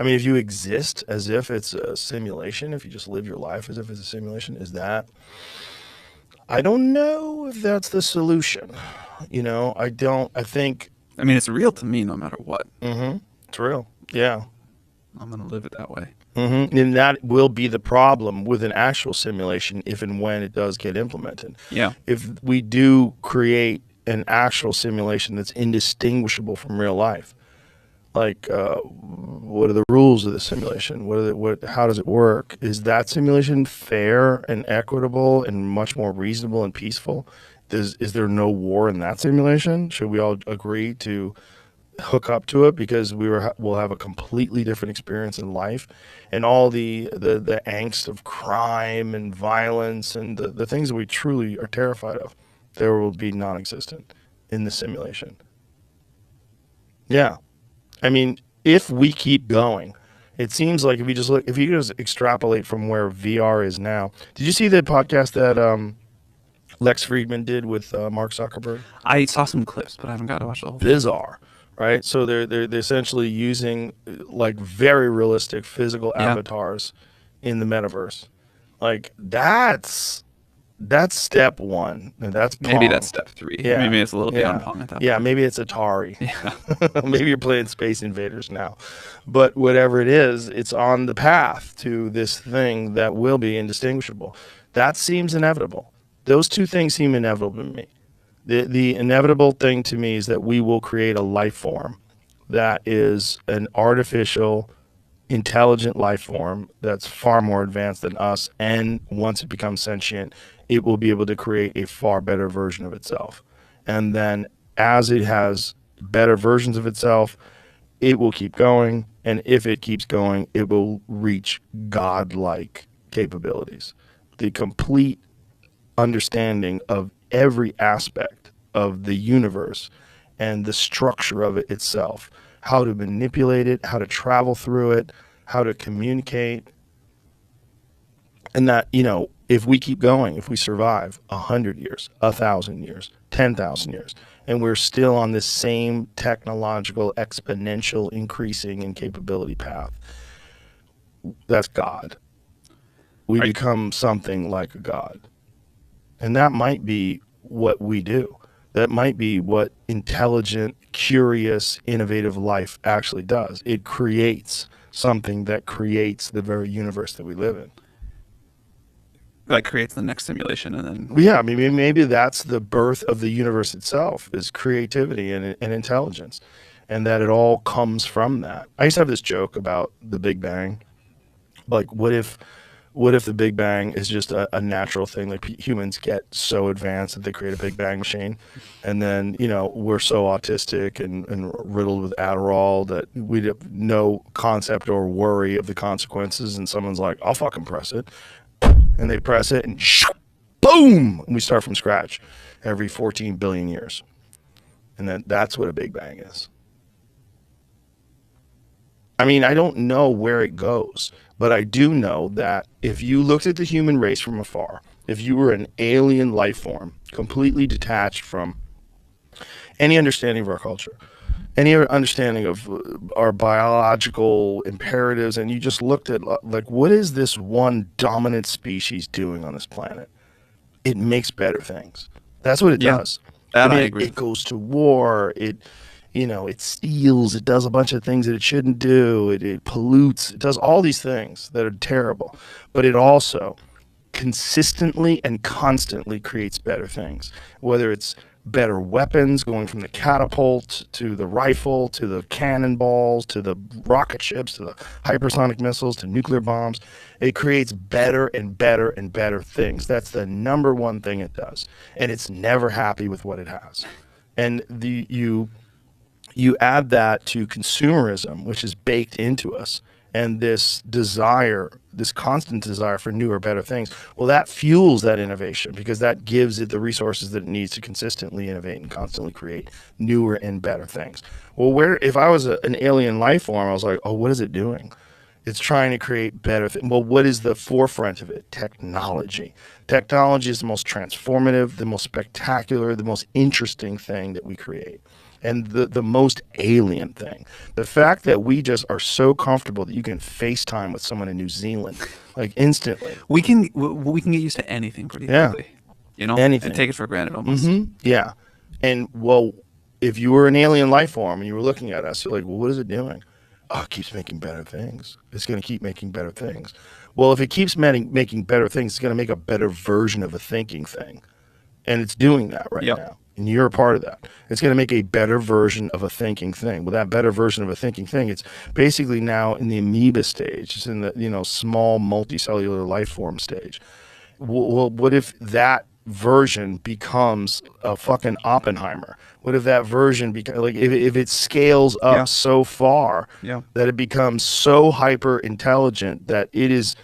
I mean, if you exist as if it's a simulation, if you just live your life as if it's a simulation, I don't know if that's the solution. I think, I mean, it's real to me no matter what. it's real. Yeah. I'm going to live it that way. And that will be the problem with an actual simulation if and when it does get implemented. Yeah. If we do create an actual simulation that's indistinguishable from real life, like what are the rules of the simulation? How does it work? Is that simulation fair and equitable and much more reasonable and peaceful? Is there no war in that simulation? Should we all agree to hook up to it because we'll have a completely different experience in life, and all the angst of crime and violence and the things that we truly are terrified of, there will be non-existent in the simulation. Yeah. I mean, if we keep going, it seems like if you just extrapolate from where VR is now. Did you see the podcast that Lex Friedman did with Mark Zuckerberg? I saw some clips, but I haven't got to watch the whole thing. Bizarre, right? So they're essentially using like very realistic physical Yeah. avatars in the metaverse. Like that's step one, and that's Maybe Pong. that's step 3. Yeah. Maybe it's a little Yeah. beyond Pong at that Yeah, point. maybe it's Atari. Yeah. Maybe you're playing Space Invaders now. But whatever it is, it's on the path to this thing that will be indistinguishable. That seems inevitable. Those two things seem inevitable to me. The inevitable thing to me is that we will create a life form that is an artificial, intelligent life form that's far more advanced than us. And once it becomes sentient, it will be able to create a far better version of itself. And then as it has better versions of itself, it will keep going. And if it keeps going, it will reach godlike capabilities. The complete understanding of every aspect of the universe and the structure of it itself, how to manipulate it, how to travel through it, how to communicate. And that, if we keep going, if we survive 100 years, 1,000 years, 10,000 years, and we're still on this same technological exponential increasing in capability path, that's God. We Right. become something like a God. And that might be what we do. That might be what intelligent, curious, innovative life actually does. It creates something that creates the very universe that we live in. That creates the next simulation, and then Yeah, I mean, maybe that's the birth of the universe itself, is creativity and intelligence, and that it all comes from that. I used to have this joke about the Big Bang. Like, what if the Big Bang is just a natural thing? Like humans get so advanced that they create a Big Bang machine, and then we're so autistic and riddled with Adderall that we have no concept or worry of the consequences. And someone's like, "I'll fucking press it," and they press it, and boom, and we start from scratch every 14 billion years, and that's what a Big Bang is. I mean, I don't know where it goes, but I do know that if you looked at the human race from afar, if you were an alien life form, completely detached from any understanding of our culture, any understanding of our biological imperatives, and you just looked at, like, what is this one dominant species doing on this planet? It makes better things. That's what it yeah, does. that I mean, agree. it goes to war. It steals. It does a bunch of things that it shouldn't do. It pollutes. It does all these things that are terrible. But it also consistently and constantly creates better things, whether it's better weapons going from the catapult to the rifle to the cannonballs to the rocket ships to the hypersonic missiles to nuclear bombs. It creates better and better and better things. That's the number one thing it does. And it's never happy with what it has. And you add that to consumerism, which is baked into us, and this desire, this constant desire for newer, better things. Well, that fuels that innovation because that gives it the resources that it needs to consistently innovate and constantly create newer and better things. Well, if I was an alien life form, I was like, oh, what is it doing? It's trying to create better things. Well, what is the forefront of it? Technology. Technology is the most transformative, the most spectacular, the most interesting thing that we create. And the most alien thing, the fact that we just are so comfortable that you can FaceTime with someone in New Zealand, like instantly. We can get used to anything pretty Yeah. quickly, you know, and Anything. take it for granted almost. Yeah. And well, if you were an alien life form and you were looking at us, you're like, well, what is it doing? Oh, it keeps making better things. It's going to keep making better things. Well, if it keeps making better things, it's going to make a better version of a thinking thing. And it's doing that right Yep. now. And you're a part of that. It's going to make a better version of a thinking thing. Well, that better version of a thinking thing, it's basically now in the amoeba stage. It's in the, small multicellular life form stage. Well, what if that version becomes a fucking Oppenheimer? What if that version like if it scales up Yeah. so far Yeah. that it becomes so hyper intelligent that it is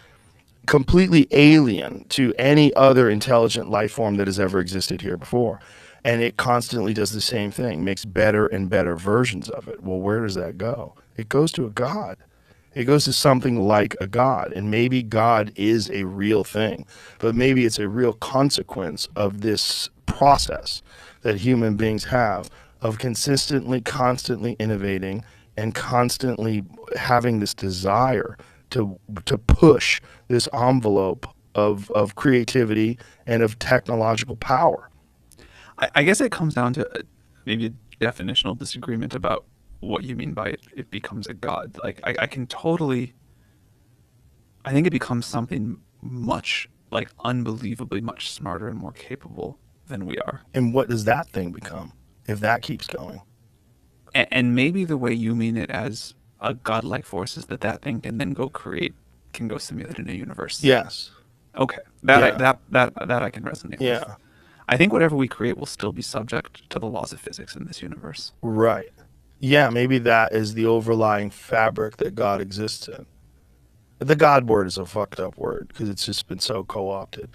completely alien to any other intelligent life form that has ever existed here before, and it constantly does the same thing, makes better and better versions of it? Well, where does that go? It goes to a god. It goes to something like a god, and maybe God is a real thing, but maybe it's a real consequence of this process that human beings have of consistently, constantly innovating and constantly having this desire to push this envelope of creativity and of technological power. I guess it comes down to maybe a definitional disagreement about what you mean by it becomes a god. Like I can totally, I think it becomes something much like unbelievably much smarter and more capable than we are. And what does that thing become if that keeps going? And maybe the way you mean it as a godlike force is that thing can then can go simulate in a universe. Yes. Okay, that Yeah. that I can resonate with. Yeah. I think whatever we create will still be subject to the laws of physics in this universe. Right. Yeah, maybe that is the overlying fabric that God exists in. The God word is a fucked up word because it's just been so co-opted.